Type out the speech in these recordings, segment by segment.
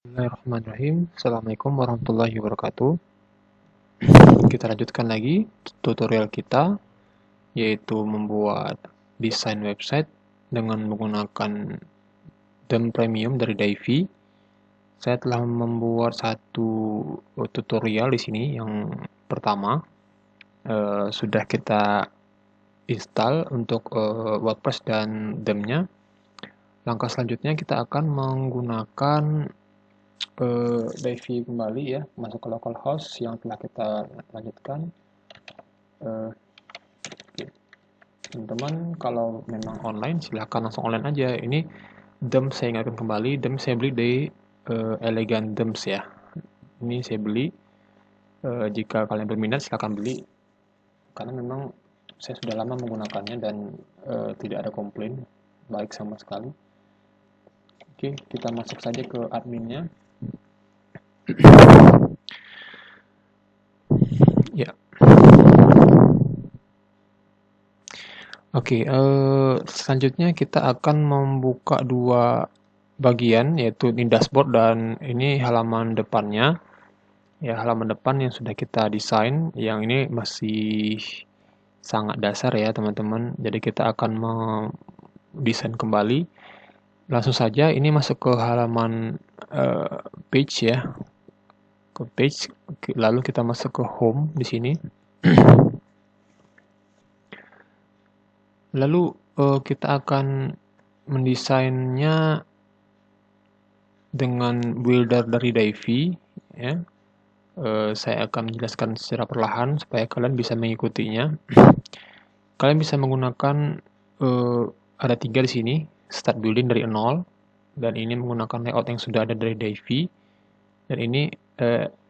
Bismillahirrahmanirrahim. Assalamualaikum warahmatullahi wabarakatuh. Kita lanjutkan lagi tutorial kita, yaitu membuat desain website dengan menggunakan theme premium dari Divi. Saya telah membuat satu tutorial di sini. Yang pertama sudah kita install untuk WordPress dan theme-nya. Langkah selanjutnya kita akan menggunakan Divi kembali ya, masuk ke localhost yang telah kita lanjutkan. Teman-teman kalau memang online silahkan langsung online aja. Ini theme saya ingatkan kembali, theme saya beli dari Elegant Themes ya. Ini saya beli, jika kalian berminat silahkan beli, karena memang saya sudah lama menggunakannya dan tidak ada komplain, baik sama sekali. Oke, kita masuk saja ke adminnya. Ya. Oke, selanjutnya kita akan membuka dua bagian, yaitu ini dashboard dan ini halaman depannya. Ya, halaman depan yang sudah kita desain, yang ini masih sangat dasar ya teman-teman. Jadi kita akan mendesain kembali. Langsung saja ini masuk ke halaman page ya, ke page. Lalu kita masuk ke home di sini. Lalu kita akan mendesainnya dengan builder dari Divi ya. Saya akan menjelaskan secara perlahan supaya kalian bisa mengikutinya. Kalian bisa menggunakan ada 3 di sini, start building dari 0, dan ini menggunakan layout yang sudah ada dari Divi, dan ini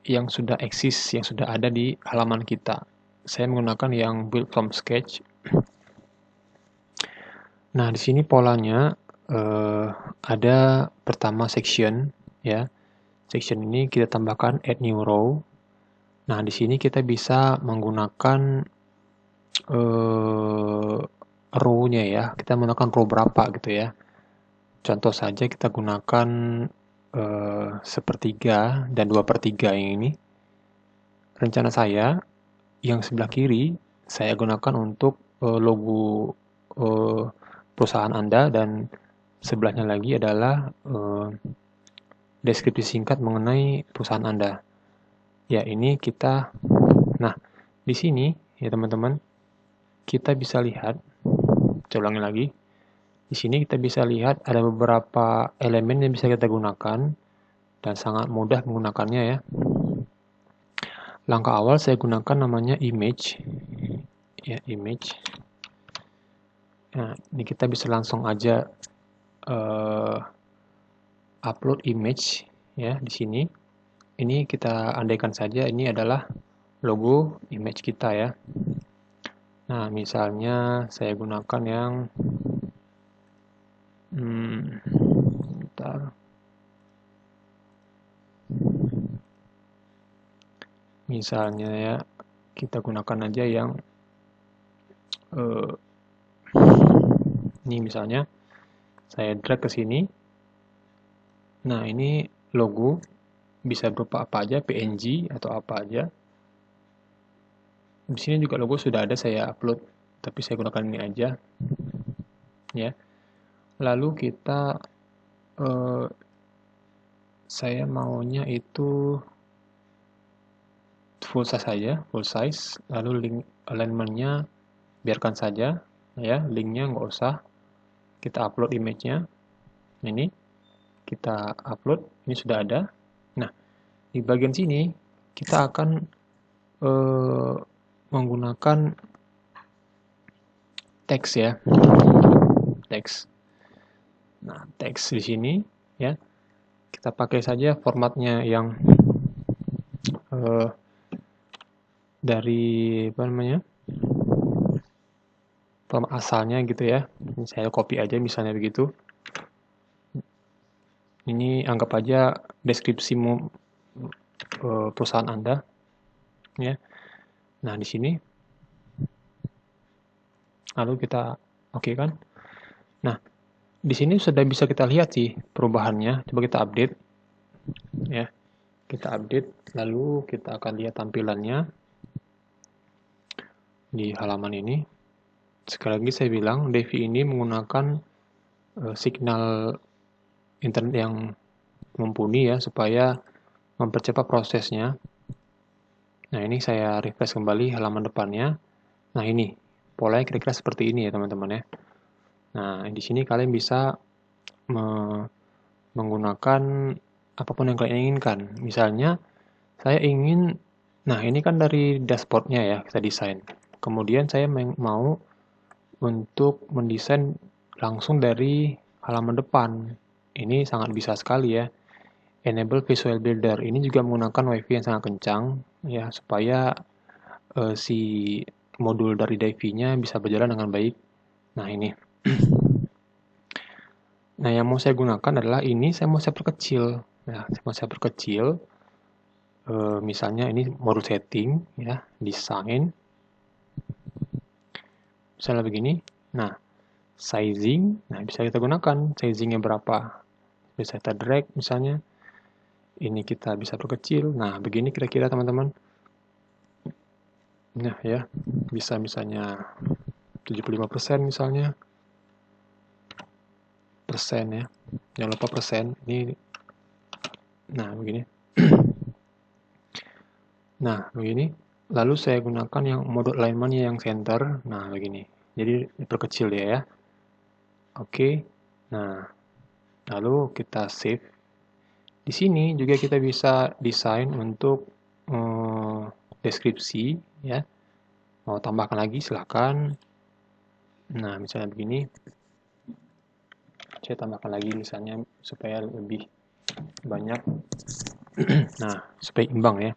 yang sudah eksis, yang sudah ada di halaman kita. Saya menggunakan yang build from sketch. Nah, di sini polanya ada pertama section ya. Section ini kita tambahkan add new row. Nah, di sini kita bisa menggunakan row-nya ya. Kita menggunakan row berapa gitu ya. Contoh saja kita gunakan 1/3 dan 2/3 yang ini. Rencana saya yang sebelah kiri saya gunakan untuk logo perusahaan Anda, dan sebelahnya lagi adalah deskripsi singkat mengenai perusahaan Anda. Ya, ini kita. Nah, di sini ya teman-teman, kita bisa lihat, saya ulangi lagi. Di sini kita bisa lihat ada beberapa elemen yang bisa kita gunakan dan sangat mudah menggunakannya ya. Langkah awal saya gunakan namanya image. Ya, image. Nah, ini kita bisa langsung aja upload image ya di sini. Ini kita andaikan saja ini adalah logo image kita ya. Nah, misalnya saya gunakan yang bentar. Misalnya ya, kita gunakan aja yang ini misalnya saya drag ke sini. Nah, ini logo bisa berupa apa aja, PNG atau apa aja. Di sini juga logo sudah ada saya upload, tapi saya gunakan ini aja. Ya. Lalu kita saya maunya itu full size saja, full size. Lalu link alignment-nya biarkan saja ya, linknya nggak usah. Kita upload image-nya. Ini kita upload, ini sudah ada. Nah, di bagian sini kita akan menggunakan teks ya, teks. Nah, teks di sini ya, kita pakai saja formatnya yang dari apa namanya, format asalnya gitu ya. Ini saya copy aja misalnya begitu. Ini anggap aja deskripsi perusahaan Anda ya. Nah, di sini lalu kita oke kan. Nah, di sini sudah bisa kita lihat sih perubahannya. Coba kita update. ya. Kita update, lalu kita akan lihat tampilannya di halaman ini. Sekali lagi saya bilang, Devi ini menggunakan signal internet yang mumpuni ya, supaya mempercepat prosesnya. Nah, ini saya refresh kembali halaman depannya. Nah, ini polanya kira-kira seperti ini ya teman-teman ya. Nah, di sini kalian bisa menggunakan apapun yang kalian inginkan. Misalnya, saya ingin, nah ini kan dari dashboardnya ya, kita desain. Kemudian saya mau untuk mendesain langsung dari halaman depan. Ini sangat bisa sekali ya. Enable Visual Builder. Ini juga menggunakan WiFi yang sangat kencang, ya, supaya si modul dari Devi-nya bisa berjalan dengan baik. Nah, ini. Nah, yang mau saya gunakan adalah ini, saya mau saya perkecil. Nah, saya mau saya perkecil. Misalnya ini modul setting, ya, desain. Misalnya begini. Nah, sizing. Nah, bisa kita gunakan sizingnya berapa. Bisa kita drag misalnya. Ini kita bisa perkecil. Nah, begini kira-kira teman-teman. Nah, ya, bisa misalnya 75% misalnya. Persen ya. Jangan lupa persen. Ini, nah, begini. Nah, begini. Lalu saya gunakan yang mode alignment-nya yang center. Nah, begini. Jadi diperkecil ya. Oke. Nah, lalu kita save. Di sini juga kita bisa desain untuk deskripsi ya. Mau tambahkan lagi silahkan. Nah, misalnya begini. Saya tambahkan lagi misalnya supaya lebih banyak. Nah, supaya imbang ya.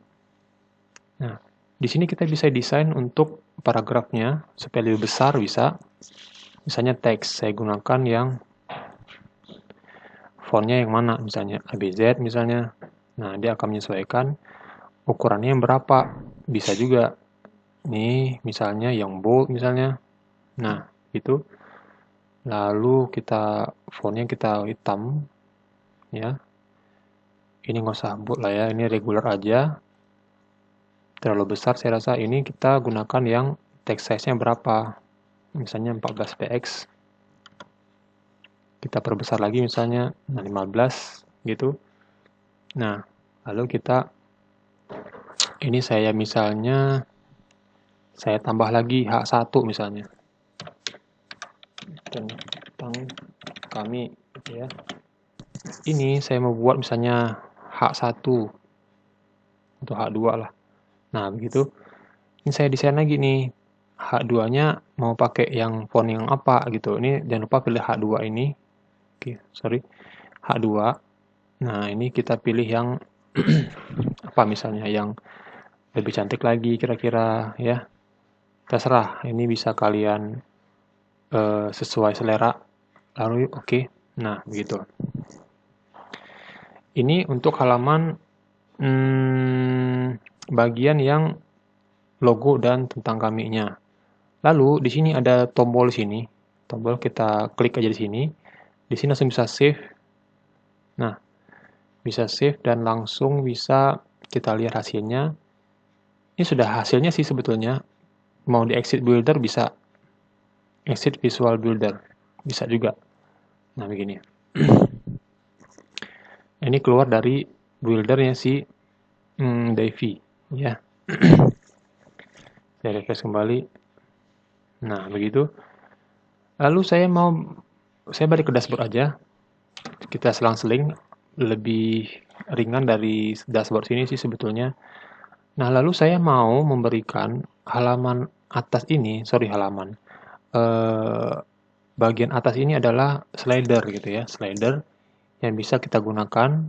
Nah, di sini kita bisa desain untuk paragrafnya supaya lebih besar bisa. Misalnya teks, saya gunakan yang fontnya yang mana, misalnya ABZ misalnya. Nah, dia akan menyesuaikan ukurannya yang berapa. Bisa juga nih, misalnya yang bold misalnya. Nah, itu. Lalu fontnya kita hitam ya. Ini nggak usah bold lah ya, ini regular aja. Terlalu besar saya rasa ini kita gunakan yang text size-nya berapa. Misalnya 14px. Kita perbesar lagi misalnya 15 gitu. Nah, lalu ini saya misalnya saya tambah lagi H1 misalnya. Tentang kami gitu ya. Ini saya mau buat misalnya H1 atau H2 lah. Nah, begitu. Ini saya desain lagi nih. H2-nya mau pakai yang font yang apa gitu. Ini jangan lupa pilih H2 ini. Oke, sorry. H2. Nah, ini kita pilih yang apa misalnya yang lebih cantik lagi kira-kira ya. Terserah, ini bisa kalian sesuai selera. Lalu oke. Nah, begitu. Ini untuk halaman bagian yang logo dan tentang kami-nya. Lalu di sini ada tombol sini. Tombol kita klik aja di sini. Di sini langsung bisa save. Nah, bisa save dan langsung bisa kita lihat hasilnya. Ini sudah hasilnya sih sebetulnya. Mau di exit builder bisa. Exit visual builder bisa juga. Nah, begini. Ini keluar dari buildernya si Devi ya. Saya refresh kembali. Nah, begitu. Lalu saya balik ke dashboard aja. Kita selang-seling lebih ringan dari dashboard sini sih sebetulnya. Nah, lalu saya mau memberikan halaman atas ini, bagian atas ini adalah slider gitu ya, slider yang bisa kita gunakan.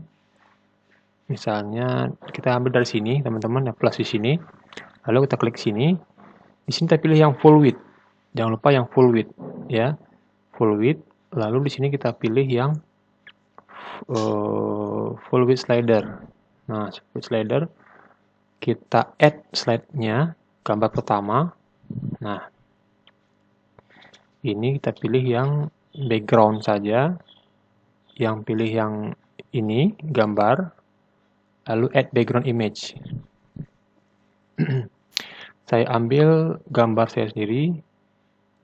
Misalnya kita ambil dari sini, teman-teman, ya plus di sini. Lalu kita klik sini. Di sini kita pilih yang full width. Jangan lupa yang full width ya. Full width. Lalu di sini kita pilih yang full width slider. Nah, full width slider. Kita add slide-nya, gambar pertama. Nah, ini kita pilih yang background saja. Yang pilih yang ini, gambar. lalu add background image. Saya ambil gambar saya sendiri,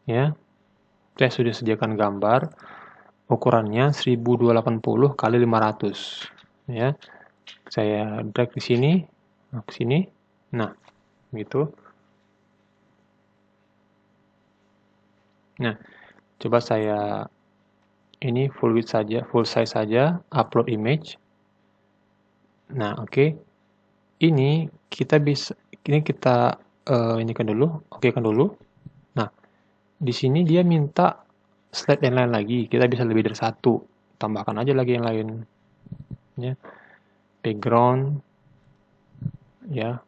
ya. Saya sudah sediakan gambar, ukurannya 1280 kali 500, ya. Saya drag di sini, ke sini. Nah, gitu. Nah, coba saya ini full width saja, full size saja, upload image. Nah, oke. Ini kita bisa, ini kita ini kan dulu, oke kan dulu. Nah, di sini dia minta slide yang lain lagi. Kita bisa lebih dari satu. Tambahkan aja lagi yang lain. Ya, background, ya,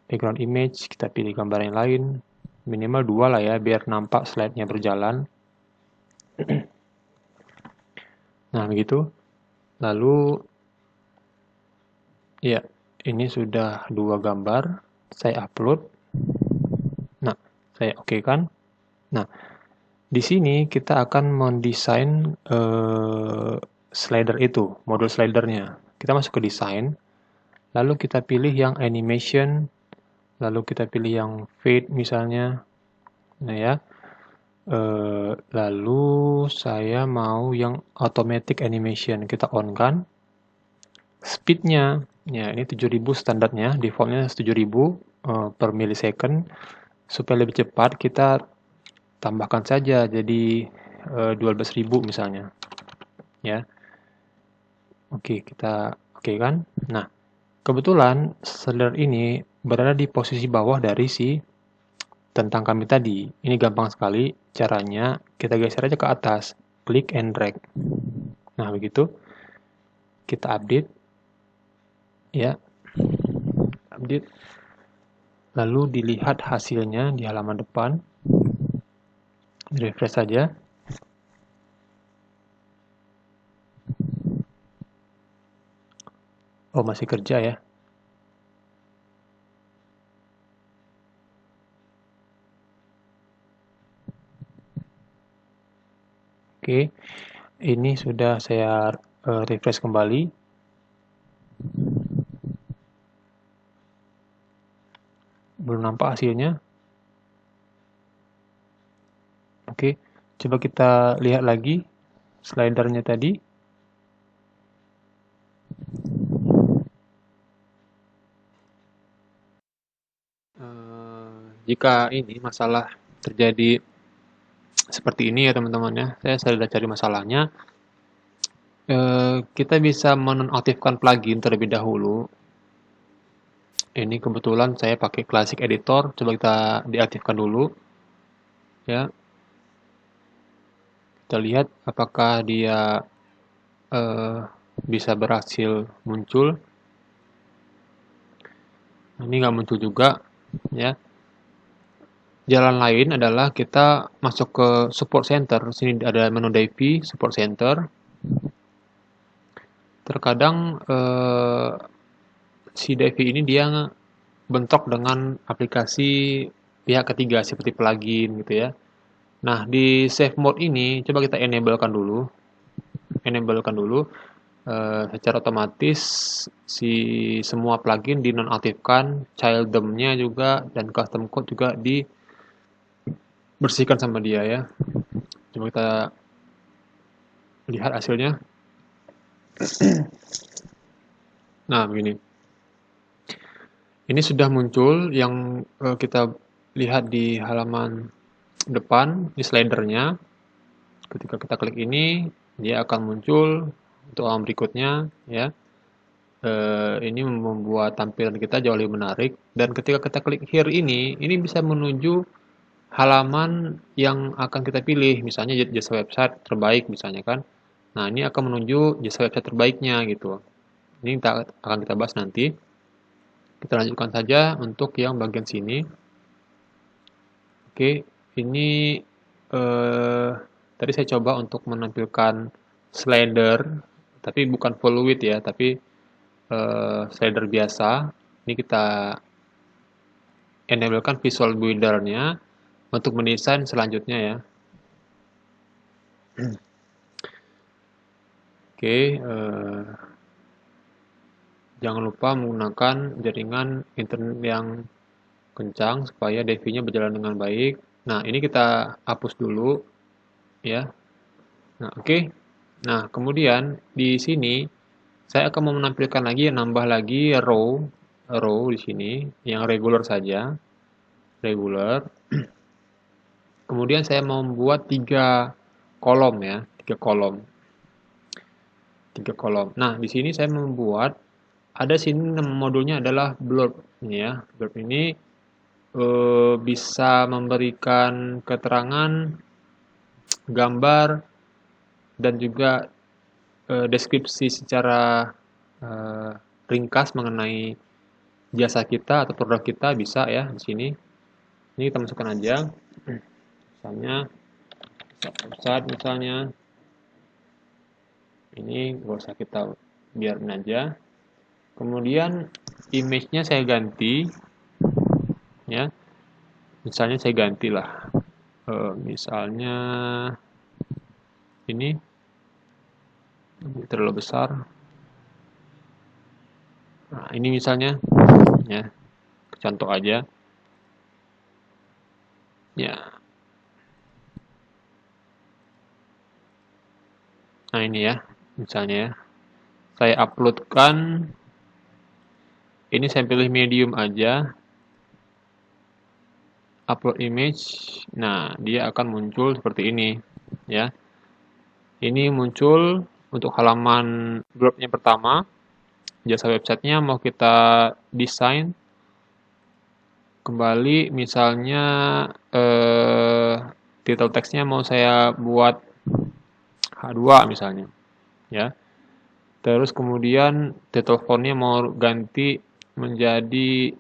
background image. Kita pilih gambar yang lain. Minimal 2 lah ya, biar nampak slide-nya berjalan. Nah, begitu. Lalu, ya, ini sudah 2 gambar. Saya upload. Nah, saya oke kan. Nah, di sini kita akan mendesain slider itu, modul slidernya. Kita masuk ke desain, lalu kita pilih yang animation, lalu kita pilih yang fade misalnya. Nah ya, lalu saya mau yang automatic animation, kita on kan. Speednya, ya ini 7000 standarnya, defaultnya 7000 per millisecond. Supaya lebih cepat kita tambahkan saja jadi 12.000 misalnya. Ya. Oke, kita oke kan? Nah, kebetulan slider ini berada di posisi bawah dari si tentang kami tadi. Ini gampang sekali caranya, kita geser aja ke atas, klik and drag. Nah, begitu. Kita update. Ya. Update. Lalu dilihat hasilnya di halaman depan. Refresh saja. Oh, masih kerja ya. Oke, ini sudah saya refresh kembali. Belum nampak hasilnya. Oke, coba kita lihat lagi slidernya tadi. Jika ini masalah terjadi seperti ini ya teman-teman ya, saya sudah cari masalahnya. Kita bisa menonaktifkan plugin terlebih dahulu. Ini kebetulan saya pakai Classic Editor, coba kita diaktifkan dulu. Ya, kita lihat apakah dia bisa berhasil muncul. Ini nggak muncul juga, ya. Jalan lain adalah kita masuk ke support center. Sini ada menu Divi, support center. Terkadang si Divi ini dia bentrok dengan aplikasi pihak ketiga seperti plugin gitu ya. Nah, di save mode ini coba kita enablekan dulu. Enablekan dulu. Secara otomatis si semua plugin dinonaktifkan, child them-nya juga dan custom code juga dibersihkan sama dia ya. Coba kita lihat hasilnya. Nah, begini. Ini sudah muncul yang kita lihat di halaman depan, di slidernya. Ketika kita klik ini, dia akan muncul untuk halaman berikutnya, ya. Ini membuat tampilan kita jauh lebih menarik. Dan ketika kita klik here ini bisa menuju halaman yang akan kita pilih, misalnya jasa website terbaik misalnya kan. Nah, ini akan menuju jasa website terbaiknya gitu. Ini akan kita bahas nanti. Kita lanjutkan saja untuk yang bagian sini. Oke, ini tadi saya coba untuk menampilkan slider, tapi bukan full width ya, tapi slider biasa. Ini kita enablekan visual builder-nya untuk mendesain selanjutnya ya. Oke, Jangan lupa menggunakan jaringan internet yang kencang supaya DeFi-nya berjalan dengan baik. Nah, ini kita hapus dulu ya. Nah, oke. Nah, kemudian di sini saya akan mau menampilkan lagi, nambah lagi row di sini yang regular saja, regular. Kemudian saya mau membuat 3 kolom ya, 3 kolom. 3 kolom. Nah, di sini saya membuat ada sini modulnya adalah blurb ini ya. Blurb ini bisa memberikan keterangan, gambar, dan juga deskripsi secara eh, ringkas mengenai jasa kita atau produk kita bisa ya di sini. Ini kita masukkan aja. Misalnya website misalnya. Ini nggak usah kita biarin aja. Kemudian image-nya saya ganti ya. Misalnya saya gantilah. Misalnya ini terlalu besar. Nah, ini misalnya ya. Contoh aja. Ya. Nah, ini ya. Misalnya ya. Saya uploadkan, ini saya pilih medium aja, upload image. Nah, dia akan muncul seperti ini ya. Ini muncul untuk halaman blognya pertama, jasa websitenya mau kita desain kembali, misalnya title teksnya mau saya buat H2 misalnya ya. Terus kemudian title fontnya mau ganti menjadi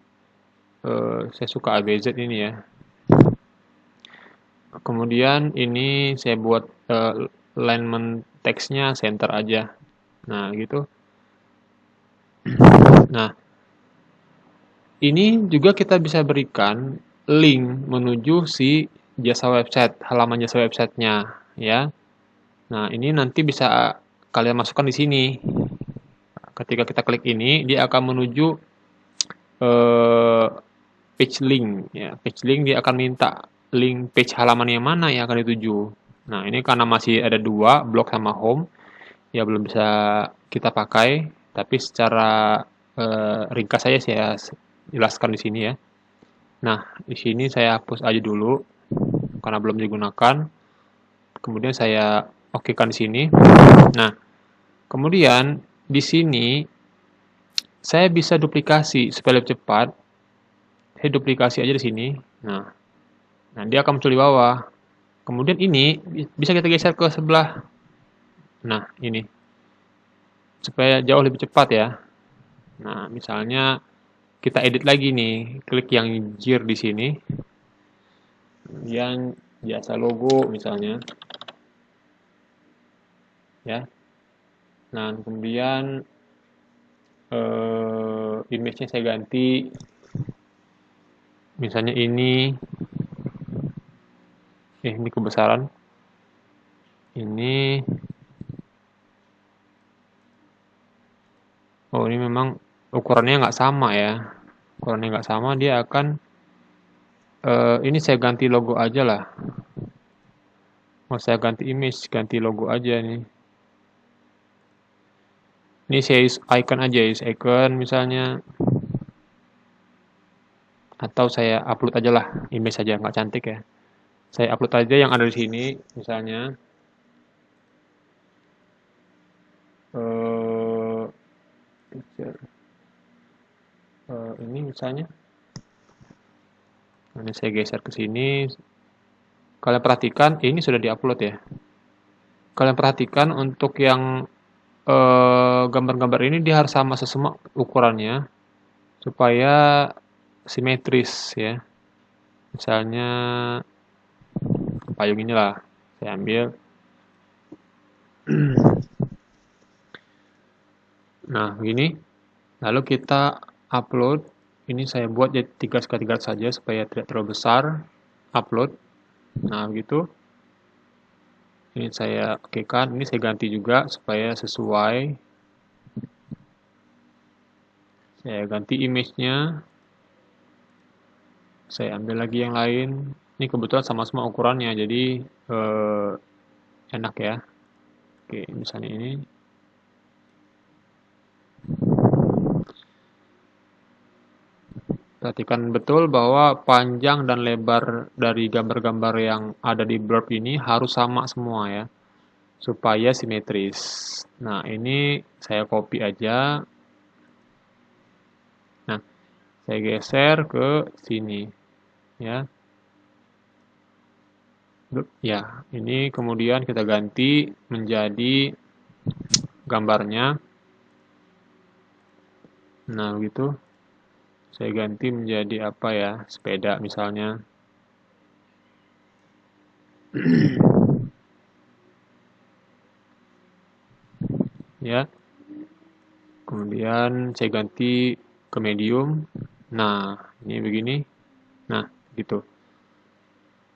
saya suka ABZ ini ya. Kemudian ini saya buat alignment teksnya center aja. Nah, gitu. Nah, ini juga kita bisa berikan link menuju si jasa website, halaman jasa websitenya ya. Nah, ini nanti bisa kalian masukkan di sini. Ketika kita klik ini, dia akan menuju page link ya. Page link dia akan minta link page halaman yang mana yang akan dituju. Nah, ini karena masih ada 2, blog sama home, ya belum bisa kita pakai, tapi secara ringkas saja saya jelaskan di sini ya. Nah, di sini saya hapus aja dulu karena belum digunakan. Kemudian saya okekan di sini. Nah, kemudian di sini saya bisa duplikasi supaya lebih cepat. Saya duplikasi aja di sini. Nah, dia akan muncul di bawah. Kemudian ini bisa kita geser ke sebelah. Nah, ini supaya jauh lebih cepat ya. Nah, misalnya kita edit lagi nih, klik yang gear di sini. Kemudian jasa logo misalnya. Ya. Nah, kemudian image-nya saya ganti. Misalnya ini kebesaran. Ini oh, ini memang ukurannya nggak sama ya. Ukurannya nggak sama, dia akan ini saya ganti logo aja lah. Mau saya ganti image, ganti logo aja nih. Ini saya use icon aja, use icon misalnya. Atau saya upload aja lah, image saja, nggak cantik ya. Saya upload aja yang ada di sini, misalnya. Ini misalnya. Ini saya geser ke sini. Kalian perhatikan, ini sudah diupload ya. Kalian perhatikan untuk yang gambar-gambar ini dia harus sama semua ukurannya supaya simetris ya. Misalnya payung inilah saya ambil. Nah, begini. Lalu kita upload. Ini saya buat jadi 3x3 saja supaya tidak terlalu besar. Upload. Nah, begitu. Ini saya okekan. Ini saya ganti juga supaya sesuai. Saya ganti image-nya. Saya ambil lagi yang lain. Ini kebetulan sama semua ukurannya, jadi enak ya. Oke, misalnya ini. Perhatikan betul bahwa panjang dan lebar dari gambar-gambar yang ada di blurb ini harus sama semua ya, supaya simetris. Nah, ini saya copy aja. Nah, saya geser ke sini ya. Ya, ini kemudian kita ganti menjadi gambarnya. Nah, begitu. Saya ganti menjadi apa ya? Sepeda misalnya. Ya. Kemudian saya ganti ke medium. Nah, ini begini. Nah, gitu.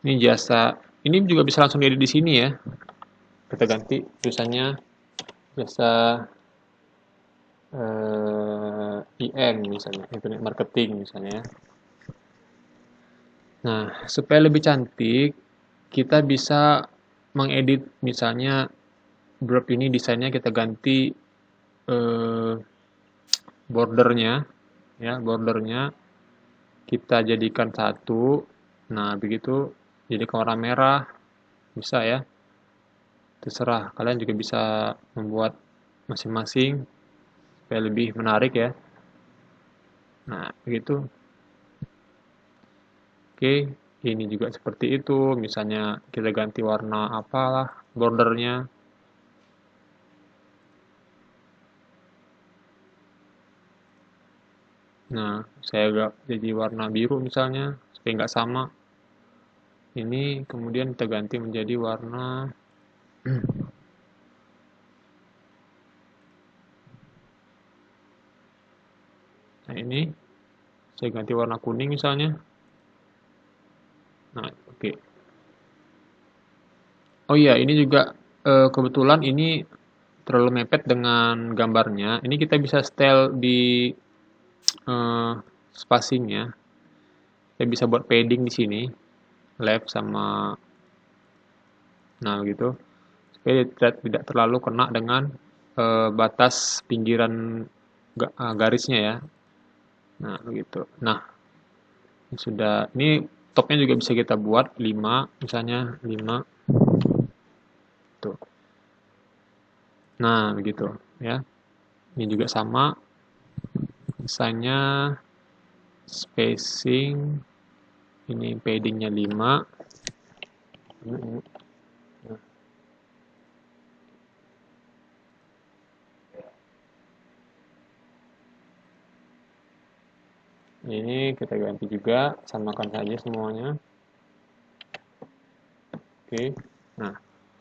Ini jasa. Ini juga bisa langsung diedit di sini ya. Kita ganti tulisannya jasa IM misalnya, internet marketing misalnya. Nah, supaya lebih cantik, kita bisa mengedit misalnya blurb ini desainnya kita ganti eh, bordernya, ya bordernya kita jadikan satu. Nah, begitu jadi warna merah bisa ya. Terserah, kalian juga bisa membuat masing-masing supaya lebih menarik ya. Nah, begitu. Oke, ini juga seperti itu. Misalnya kita ganti warna apalah bordernya. Nah, saya agak jadi warna biru misalnya, supaya nggak sama. Ini kemudian kita ganti menjadi warna nah ini saya ganti warna kuning misalnya. Nah, oke. Oh iya, ini juga kebetulan ini terlalu mepet dengan gambarnya. Ini kita bisa setel di eh, spacing-nya. Kita bisa buat padding di sini, left sama nah gitu. Supaya tidak terlalu kena dengan batas pinggiran garisnya ya. Nah, begitu. Nah, sudah ini topnya juga bisa kita buat 5 misalnya 5 tuh. Nah, begitu ya. Ini juga sama. Misalnya spacing ini paddingnya 5. Ini kita ganti juga, samakan saja semuanya. Oke. Nah,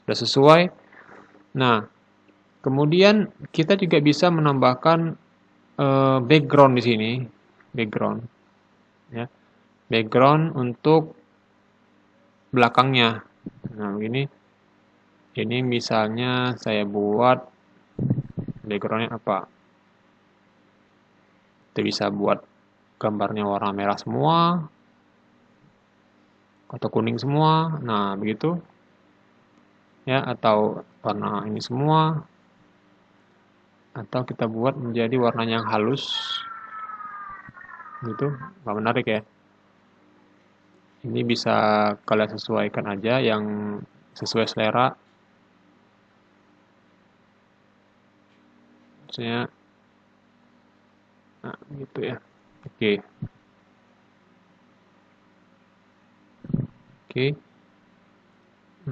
sudah sesuai. Nah, kemudian kita juga bisa menambahkan background di sini, background ya. Background untuk belakangnya. Nah, ini misalnya saya buat backgroundnya apa? Kita bisa buat gambarnya warna merah semua atau kuning semua. Nah, begitu. Ya, atau warna ini semua atau kita buat menjadi warna yang halus. Gitu. Nggak menarik ya. Ini bisa kalian sesuaikan aja yang sesuai selera. Maksudnya nah, gitu ya. Oke. Oke.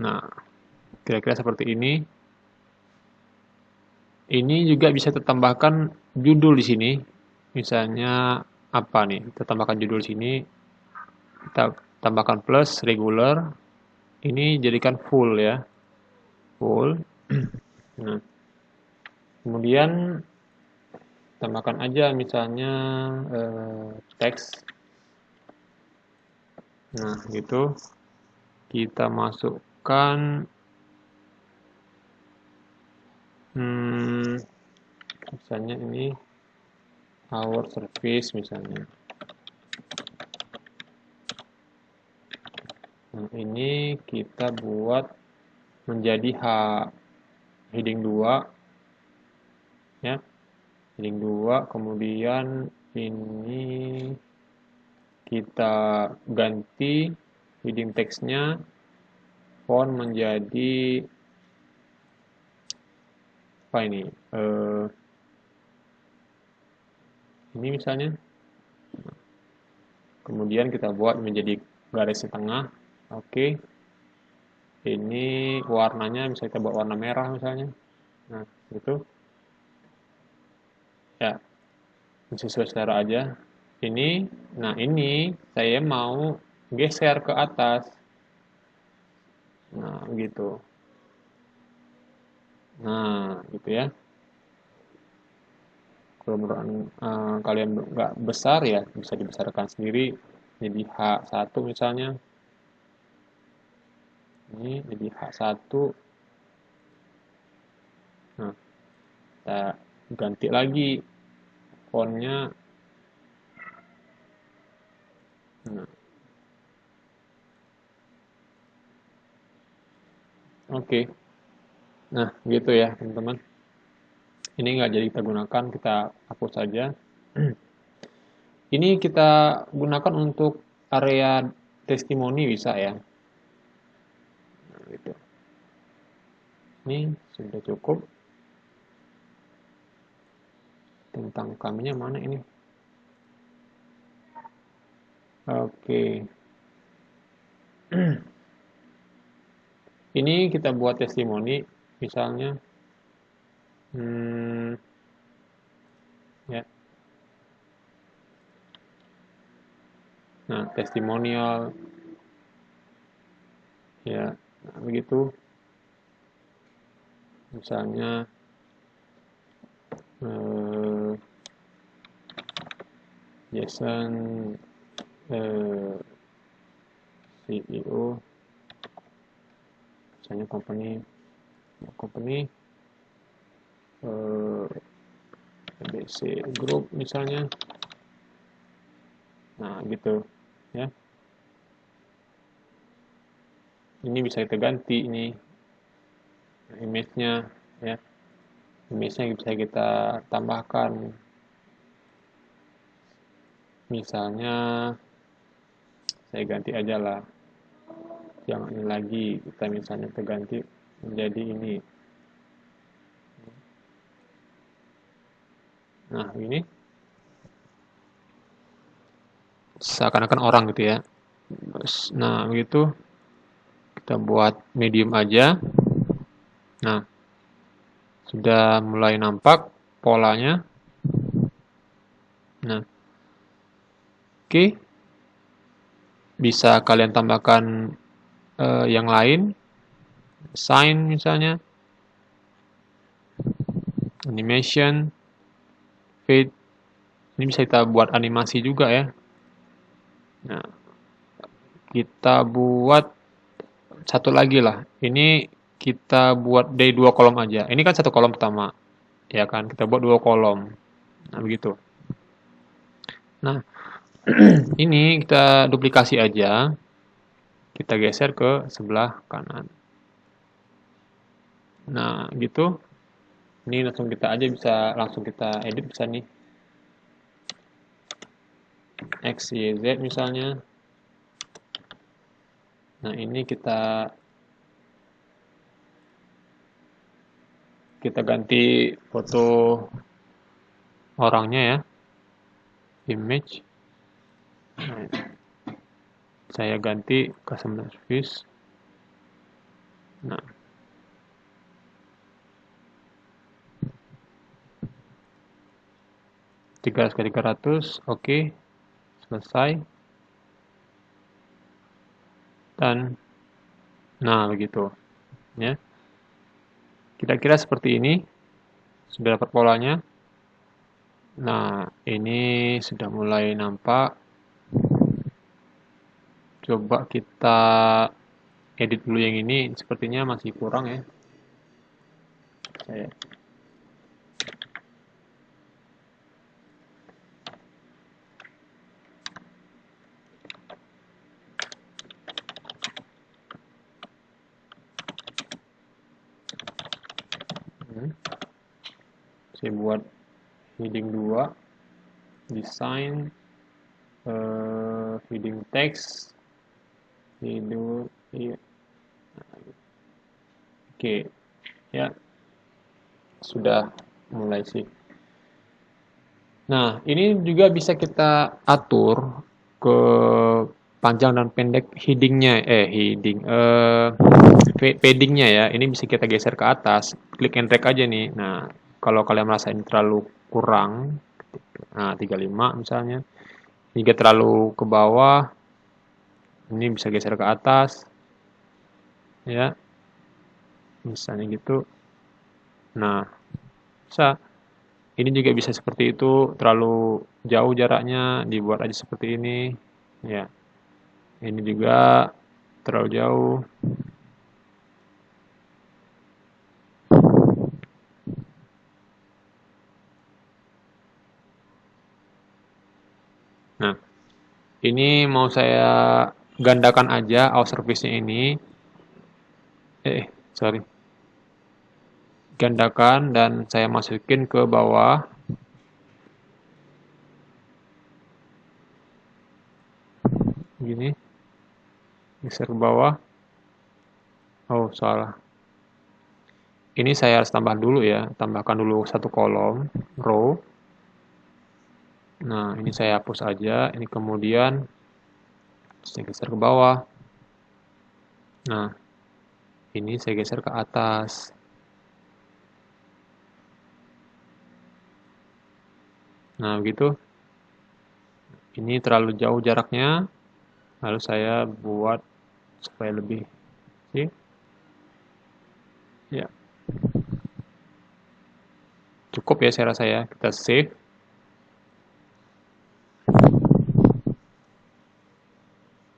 Nah, kira-kira seperti ini. Ini juga bisa ditambahkan judul di sini. Misalnya apa nih? Kita tambahkan judul sini. Kita tambahkan plus regular. Ini jadikan full ya. Full. Nah, kemudian tambahkan aja misalnya teks. Nah, gitu. Kita masukkan misalnya ini our service misalnya. Nah, ini kita buat menjadi heading 2 ya. Heading 2, kemudian ini kita ganti heading text-nya font menjadi apa ini? Ini misalnya. Kemudian kita buat menjadi garis di tengah. Oke. Ini warnanya bisa kita buat warna merah misalnya. Nah, gitu. Ya, sesuai selera aja. Nah ini saya mau geser ke atas. Nah, gitu. Nah, gitu ya. Kalau menurut kalian nggak besar ya, bisa dibesarkan sendiri. Jadi H1 misalnya. Ini jadi H1. Nah, kita ganti lagi fontnya. Nah, oke. Nah, gitu ya teman-teman. Ini nggak jadi kita gunakan, kita hapus saja. Ini kita gunakan untuk area testimoni bisa ya. Nah, gitu. Ini sudah cukup. Tentang kaminya mana ini? Oke. Ini kita buat testimoni, misalnya. Ya. Nah, testimonial. Ya, nah, begitu. Misalnya Jason CEO, misalnya company ABC Group misalnya. Nah, gitu ya. Ini bisa kita ganti ini image-nya ya. Image-nya bisa kita tambahkan. Misalnya saya ganti aja lah. Jangan ini lagi, kita misalnya kita ganti menjadi ini. Nah, ini seakan-akan orang gitu ya. Nah, begitu. Kita buat medium aja. Nah, sudah mulai nampak polanya. Nah, oke. Bisa kalian tambahkan yang lain. Sign misalnya. Animation. Fade. Ini bisa kita buat animasi juga ya. Nah, kita buat satu lagi lah. Ini kita buat dari 2 kolom aja. Ini kan 1 kolom pertama. Ya kan, kita buat 2 kolom. Nah, begitu. Nah, ini kita duplikasi aja. Kita geser ke sebelah kanan. Nah, gitu. Ini langsung kita aja bisa langsung kita edit bisa nih. X, Y, Z misalnya. Nah, ini kita ganti foto orangnya ya. Image. Nah, saya ganti customer service. Nah, 300x300, oke. Selesai. Dan nah, begitu. Ya. Kira-kira seperti ini. Sudah dapat polanya. Nah, ini sudah mulai nampak. Coba kita edit dulu yang ini. Sepertinya masih kurang ya. Saya buat heading 2, desain, heading text, heading, iya. Oke, ya sudah mulai sih. Nah, ini juga bisa kita atur ke panjang dan pendek headingnya, paddingnya ya. Ini bisa kita geser ke atas, klik and drag aja nih. Nah, kalau kalian merasa ini terlalu kurang, nah 35 misalnya, jika terlalu ke bawah, ini bisa geser ke atas, ya, misalnya gitu. Nah, bisa. Ini juga bisa seperti itu, terlalu jauh jaraknya, dibuat aja seperti ini. Ya, ini juga terlalu jauh. Nah, ini mau saya gandakan aja out service-nya ini. Sorry. Gandakan dan saya masukin ke bawah. Gini. Geser ke bawah. Oh, salah. Ini saya harus tambah dulu ya. Tambahkan dulu satu kolom, row. Nah, ini saya hapus aja. Ini kemudian saya geser ke bawah. Nah, ini saya geser ke atas. Nah, begitu. Ini terlalu jauh jaraknya. Lalu saya buat supaya lebih. Oke. Ya. Cukup ya saya rasa ya. Kita save.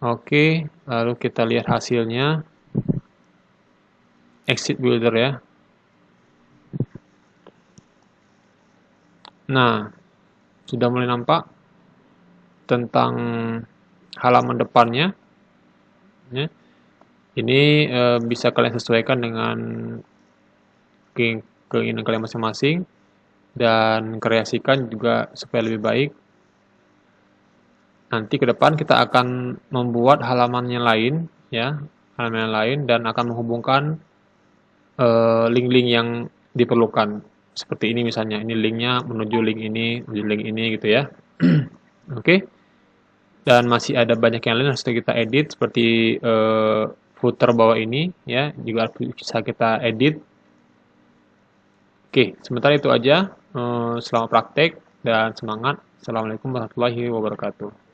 Oke, lalu kita lihat hasilnya. Exit Builder ya. Nah, sudah mulai nampak tentang halaman depannya. Ya. Ini bisa kalian sesuaikan dengan keinginan kalian masing-masing dan kreasikan juga supaya lebih baik. Nanti ke depan kita akan membuat halamannya lain, ya, halaman lain dan akan menghubungkan link-link yang diperlukan. Seperti ini misalnya, ini linknya menuju link ini gitu ya. Oke. Dan masih ada banyak yang lain yang harus kita edit seperti footer bawah ini ya, juga bisa kita edit. Oke, sementara itu aja. Selamat praktek dan semangat. Assalamualaikum warahmatullahi wabarakatuh.